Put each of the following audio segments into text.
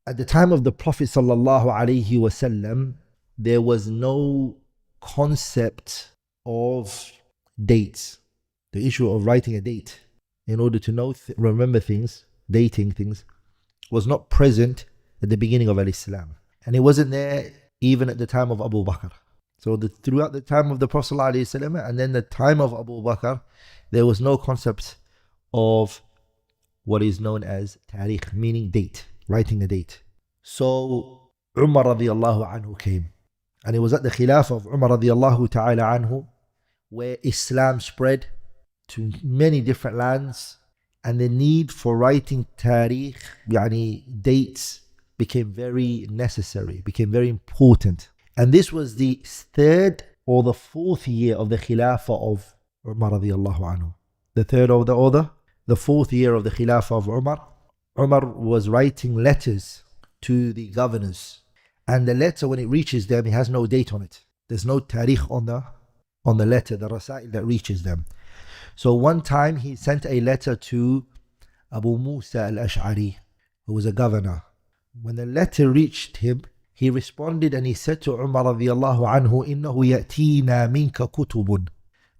at the time of the Prophet sallallahu alaihi wasallam, there was no concept of dates. The issue of writing a date in order to know, remember things, dating things, was not present at the beginning of Islam. And it wasn't there even at the time of Abu Bakr. So throughout the time of the Prophet ﷺ and then the time of Abu Bakr, there was no concept of what is known as tariq, meaning date, writing a date. So Umar radiallahu anhu came. And it was at the khilafah of Umar radiallahu ta'ala anhu where Islam spread to many different lands, and the need for writing tariq, yani dates, became very necessary, became very important. And this was the third or the fourth year of the khilafah of Umar radiallahu anhu. The third of the order, the fourth year of the khilafah of Umar. Umar was writing letters to the governors. And the letter, when it reaches them, it has no date on it. There's no tariq on the letter, the rasail that reaches them. So one time he sent a letter to Abu Musa al-Ash'ari, who was a governor. When the letter reached him, he responded and he said to Umar radiallahu anhu, إِنَّهُ يَأْتِينَا مِنْكَ كُتُبٌ.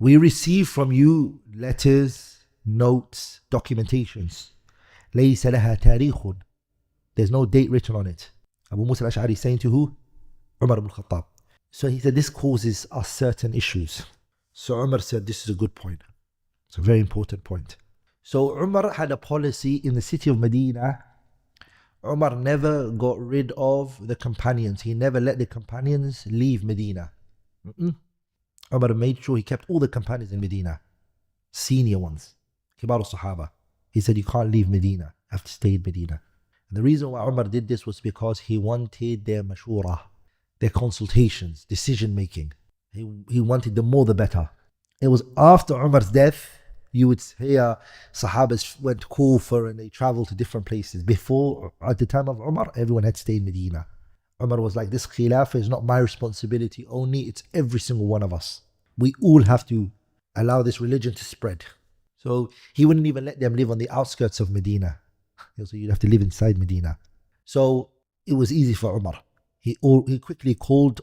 We receive from you letters, notes, documentations. لَيْسَ لَهَا تَارِيخٌ. There's no date written on it. Abu Musa al-Ash'ari saying to who? Umar ibn al-Khattab. So he said, this causes us certain issues. So Umar said, this is a good point. It's a very important point. So Umar had a policy in the city of Medina. Umar never got rid of the companions. He never let the companions leave Medina. Umar made sure he kept all the companions in Medina. Senior ones. Kibar al-Sahaba. He said, you can't leave Medina. You have to stay in Medina. And the reason why Umar did this was because he wanted their mashura, their consultations, decision making. He wanted the more the better. It was after Umar's death, you would hear Sahabas went to Kufa and they traveled to different places. Before, at the time of Umar, everyone had stayed in Medina. Umar was like, this khilafah is not my responsibility only, it's every single one of us. We all have to allow this religion to spread. So he wouldn't even let them live on the outskirts of Medina. So you'd have to live inside Medina. So it was easy for Umar. He quickly called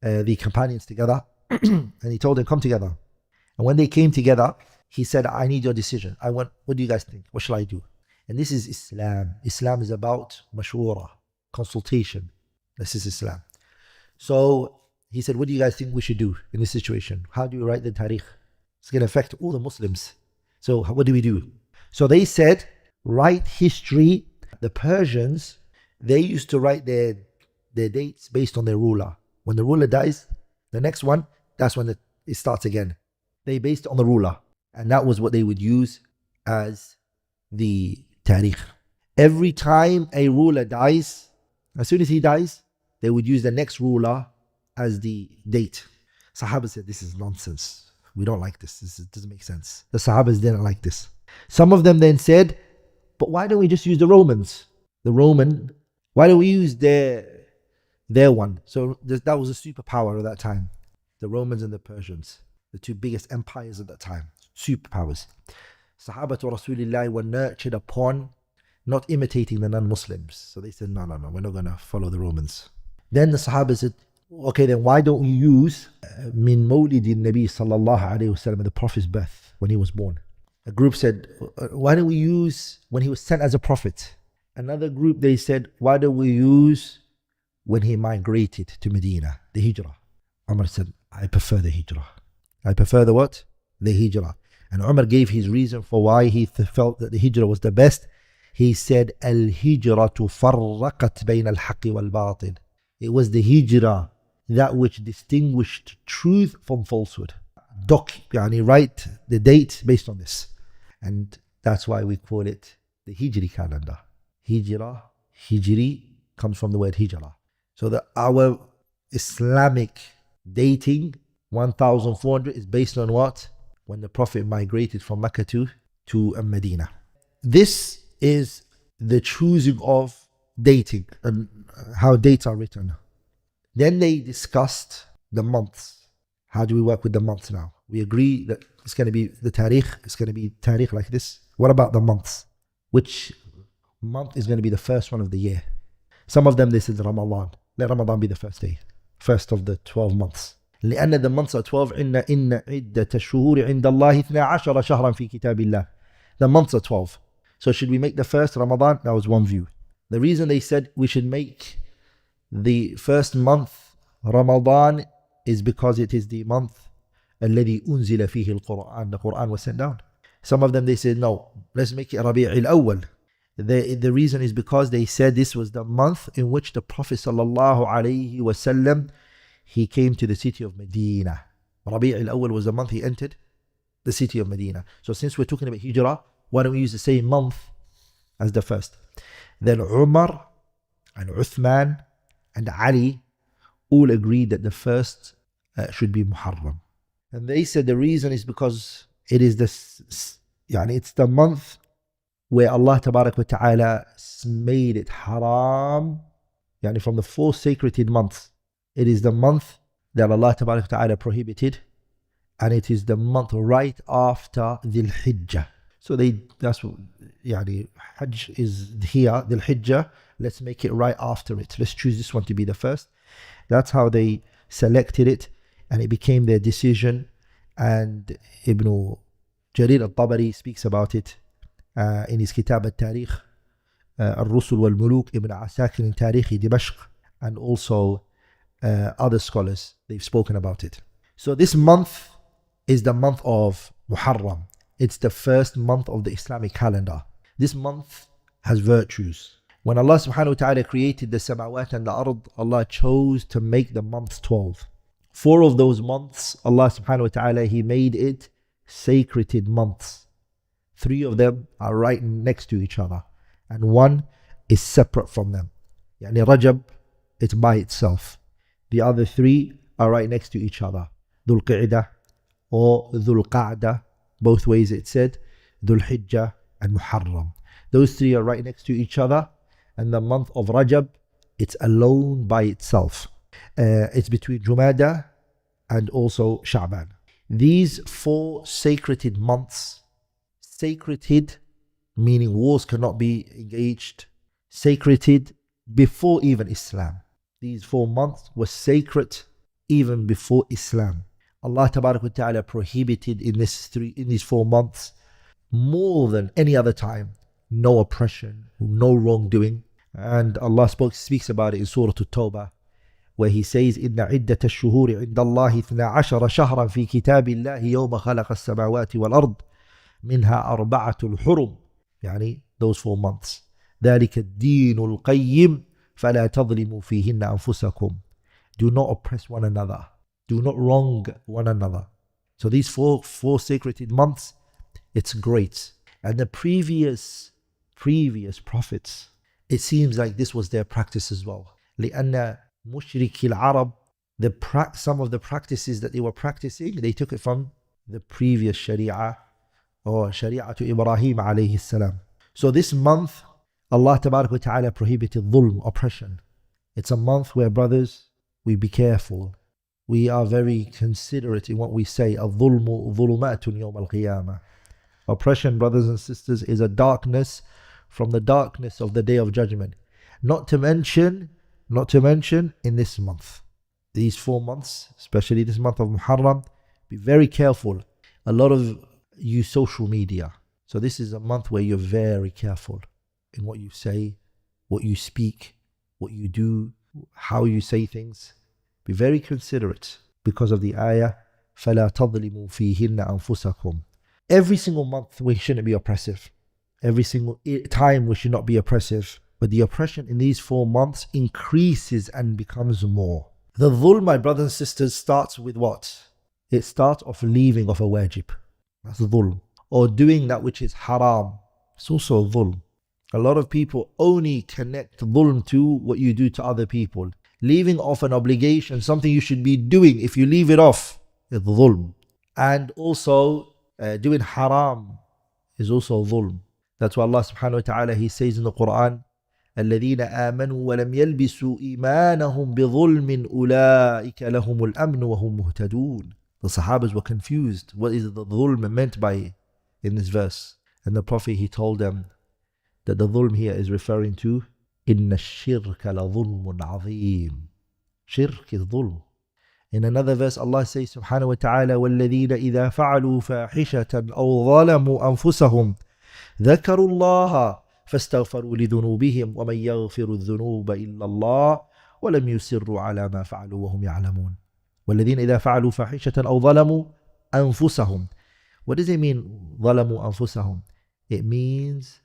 the companions together and he told them, come together. And when they came together, he said, I need your decision. What do you guys think? What shall I do? And this is Islam. Islam is about mashura, consultation. This is Islam. So he said, what do you guys think we should do in this situation? How do you write the tariq? It's going to affect all the Muslims. So what do we do? So they said, write history. The Persians, they used to write their dates based on their ruler. When the ruler dies, the next one, that's when it starts again. They based it on the ruler. And that was what they would use as the tariq. Every time a ruler dies, as soon as he dies, they would use the next ruler as the date. Sahaba said, this is nonsense. We don't like this. This doesn't make sense. The Sahabas didn't like this. Some of them then said, but why don't we just use the Romans? Why don't we use their one? So that was a superpower at that time. The Romans and the Persians, the two biggest empires at that time, superpowers. Sahaba to Rasulullah were nurtured upon not imitating the non-Muslims. So they said, no, we're not going to follow the Romans. Then the Sahaba said, okay, then why don't we use min mawlidi Nabi sallallahu alayhi wa sallam, the Prophet's birth, when he was born? A group said, why don't we use when he was sent as a prophet? Another group, they said, why don't we use when he migrated to Medina, the Hijrah? Umar said, I prefer the Hijrah. I prefer the what? The Hijrah. And Umar gave his reason for why he felt that the Hijrah was the best. He said, Al-Hijratu farraqat bayna al-haqi wal-batil. It was the Hijrah, that which distinguished truth from falsehood. Write the date based on this. And that's why we call it the Hijri calendar. Hijrah, Hijri comes from the word Hijrah. So our Islamic dating, 1400, is based on what? When the Prophet migrated from Mecca to Medina. This is the choosing of dating and how dates are written. Then they discussed the months. How do we work with the months now? We agree that it's going to be the tariq, it's going to be tariq like this. What about the months? Which month is going to be the first one of the year? Some of them they said Ramadan. Let Ramadan be the first day, first of the 12 months. لأن the months are 12. إن عدة الشهور عند الله 12 شهرا في كتاب الله. The months are 12. So should we make the first Ramadan? That was one view. The reason they said we should make the first month Ramadan is because it is the month الذي أنزل فيه القرآن. The Quran was sent down. Some of them they said no, let's make it Rabi' al-Awwal. The reason is because they said this was the month in which the Prophet sallallahu alaihi wasallam he came to the city of Medina. Rabi' al-Awwal was the month he entered the city of Medina. So since we're talking about Hijrah, why don't we use the same month as the first? Then Umar and Uthman and Ali all agreed that the first should be Muharram. And they said the reason is because it is it's the month where Allah Tabarak wa Ta'ala made it haram, from the 4 sacred months. It is the month that Allah Tabarak wa Ta'ala prohibited, and it is the month right after Dhul Hijjah. So that's what, Hajj is here, Dhul Hijjah, let's make it right after it. Let's choose this one to be the first. That's how they selected it, and it became their decision. And Ibn Jarir al-Tabari speaks about it in his Kitab al-Tarikh, al-Rusul wal-Muluk, Ibn Asakir in Tarikh Dimashq, and also other scholars, they've spoken about it. So this month is the month of Muharram. It's the first month of the Islamic calendar. This month has virtues. When Allah subhanahu wa ta'ala created the samawat and the ard, Allah chose to make the months 12. 4 of those months, Allah subhanahu wa ta'ala, He made it sacred months. 3 of them are right next to each other, and 1 is separate from them. Rajab, it's by itself. The other 3 are right next to each other. Dhul Qi'dah or Dhul Qa'dah, both ways it said, Dhul Hijjah and Muharram. Those 3 are right next to each other, and the month of Rajab, it's alone by itself. It's between Jumada and also Sha'ban. These 4 sacred months, sacred meaning wars cannot be engaged, sacred before even Islam. These 4 months were sacred even before Islam. Allah Tabarak wa Ta'ala prohibited in these 4 months more than any other time, no oppression, no wrongdoing. And Allah speaks about it in Surah At-Tawbah, where He says, إِنَّ عِدَّةَ الشُّهُورِ عِنْدَ اللَّهِ 12 شهرا في كتاب الله يوم خلق السماوات والأرض منها 4 الحرم. Those 4 months. ذلك الدين القيم فلا تظلموا فيهن أنفسكم. Do not oppress one another. Do not wrong one another. So these four sacred months, it's great. And the previous prophets, it seems like this was their practice as well. لأن مشركي العرب, some of the practices that they were practicing, they took it from the previous Sharia, or Sharia to Ibrahim alayhi salam. So this month, Allah Tabarak wa Ta'ala prohibited dhulm, oppression. It's a month where, brothers, we be careful. We are very considerate in what we say. الظُّلْمُ ظُلُمَاتٌ يَوْمَ الْقِيَامَةِ. Oppression, brothers and sisters, is a darkness from the darkness of the Day of Judgment. Not to mention in this month. These 4 months, especially this month of Muharram, be very careful. A lot of you social media. So this is a month where you're very careful in what you say, what you speak, what you do, how you say things. Be very considerate because of the ayah, فَلَا تَظْلِمُوا فِيهِنَّ أَنفُسَكُمْ. Every single month we shouldn't be oppressive. Every single time we should not be oppressive. But the oppression in these 4 months increases and becomes more. The dhulm, my brothers and sisters, starts with what? It starts off leaving off a wajib. That's dhulm. Or doing that which is haram. It's also dhulm. A lot of people only connect dhulm to what you do to other people. Leaving off an obligation, something you should be doing, if you leave it off, it's dhulm. And also doing haram is also dhulm. That's why Allah subhanahu wa ta'ala, He says in the Quran, الذين آمنوا ولم يلبسوا إيمانهم بظلم أولئك لهم الأمن وهم مهتدون. The Sahabas were confused. What is the dhulm meant by in this verse? And the Prophet, he told them that the dhulm here is referring to إن الشرك لظلم عظيم. Shirk is dhulm. In another verse, Allah says subhanahu wa ta'ala, وَالَّذِينَ إِذَا فَعَلُوا فَاحِشَةً أَوْ ظَلَمُوا أَنفُسَهُمْ ذَكَرُوا اللَّهَ فَاسْتَغْفَرُوا لِذُنُوبِهِمْ وَمَنْ يَغْفِرُ الذُّنُوبَ إِلَّا اللَّهُ وَلَمْ يُصِرُّوا عَلَى مَا فَعَلُوا وَهُمْ يَعْلَمُونَ. وَالَّذِينَ إِذَا فَعَلُوا فَاحِشَةً أَوْ ظَلَمُوا أَنفُسَهُمْ. What does it mean, ظَلَمُوا أَنفُسَهُمْ? It means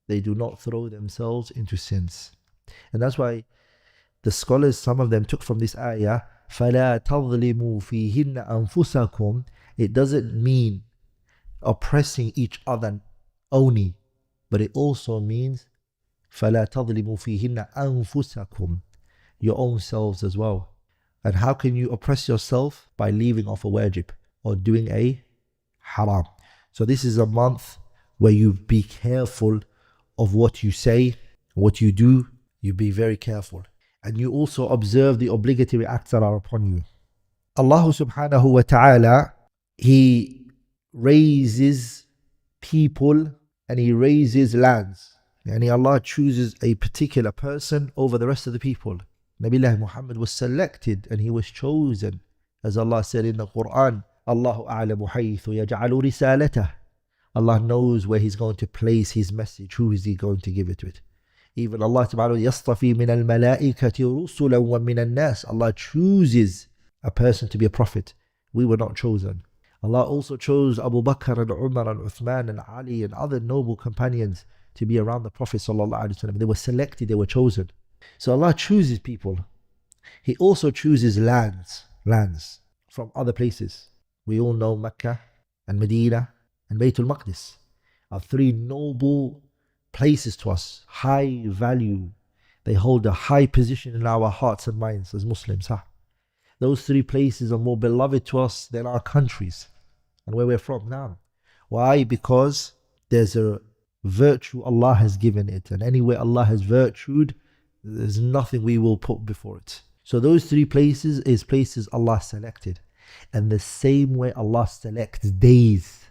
they do not throw themselves into sins. And that's why the scholars, some of them took from this ayah, فَلَا تَظْلِمُوا فِيهِنَّ أَنفُسَكُمْ. It doesn't mean oppressing each other only, but it also means فَلَا تَظْلِمُوا فِيهِنَّ أَنفُسَكُمْ, your own selves as well. And how can you oppress yourself? By leaving off a wajib or doing a haram. So this is a month where you be careful of what you say, what you do. You be very careful. And you also observe the obligatory acts that are upon you. Allah subhanahu wa ta'ala, He raises people and He raises lands. And Allah chooses a particular person over the rest of the people. Nabiullah Muhammad was selected and he was chosen. As Allah said in the Quran, Allahu a'lamu haythu yaj'alu risalatah. Allah knows where He's going to place His message. Who is He going to give it to it? Even Allah subhanahu yastafi min al-malaikati rusulan wa min al-nas. Allah chooses a person to be a prophet. We were not chosen. Allah also chose Abu Bakr and Umar and Uthman and Ali and other noble companions to be around the Prophet sallallahu alaihi wasallam. They were selected, they were chosen. So Allah chooses people. He also chooses lands from other places. We all know Mecca and Medina and Baytul Maqdis are three noble places to us, high value. They hold a high position in our hearts and minds as Muslims. Those three places are more beloved to us than our countries and where we're from now. Why? Because there's a virtue Allah has given it, and anywhere Allah has virtued, there's nothing we will put before it. So those three places is places Allah selected. And the same way Allah selects days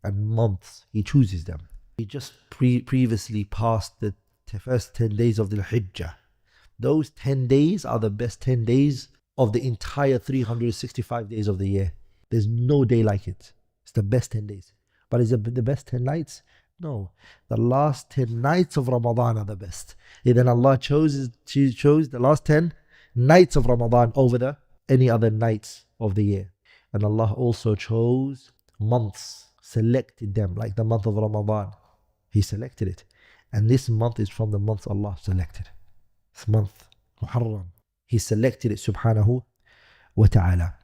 and months, He chooses them. We just previously passed the first 10 days of the Hijrah. Those 10 days are the best 10 days of the entire 365 days of the year. There's no day like it. It's the best 10 days. But is it the best 10 nights? No. The last 10 nights of Ramadan are the best. And then Allah chose the last 10 nights of Ramadan over any other nights of the year. And Allah also chose months, selected them, like the month of Ramadan. He selected it. And this month is from the months Allah selected. This month, Muharram. He selected it subhanahu wa ta'ala.